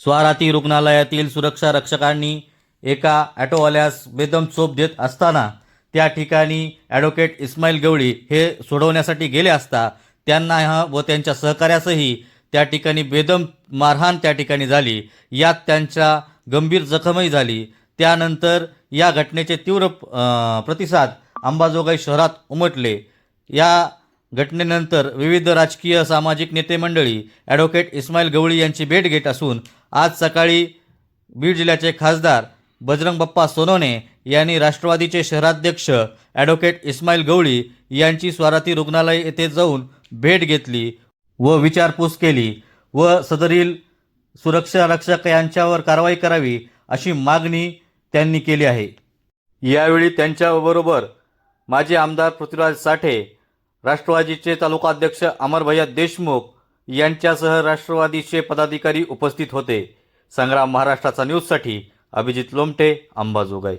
स्वाराती रुग्णालयातील सुरक्षा रक्षकांनी एका ॲटोवाल्यास बेदम चोप देत असताना त्या ठिकाणी ॲडव्होकेट इस्माईल गवळी हे सोडवण्यासाठी गेले असता त्यांना व त्यांच्या सहकार्यासही त्या ठिकाणी बेदम मारहाण त्या ठिकाणी झाली। यात त्यांच्या गंभीर जखमही झाली। त्यानंतर या घटनेचे तीव्र प्रतिसाद अंबाजोगाई शहरात उमटले। या घटनेनंतर विविध राजकीय सामाजिक नेते मंडळी ॲडव्होकेट इस्माईल गवळी यांची भेट घेत असून आज सकाळी बीड जिल्ह्याचे खासदार बजरंग बाप्पा सोनवणे यांनी राष्ट्रवादीचे शहराध्यक्ष ॲडव्होकेट इस्माईल गवळी यांची स्वाराती रुग्णालय येथे जाऊन भेट घेतली व विचारपूस केली व सदरील सुरक्षा रक्षक यांच्यावर कारवाई करावी अशी मागणी त्यांनी केली आहे। यावेळी त्यांच्याबरोबर माजी आमदार पृथ्वीराज साठे, राष्ट्रवादीचे तालुका अध्यक्ष अमरभैया देशमुख यांच्यासह राष्ट्रवादीचे पदाधिकारी उपस्थित होते। संग्राम महाराष्ट्राचा न्यूजसाठी अभिजित लोमटे, अंबाजोगाई।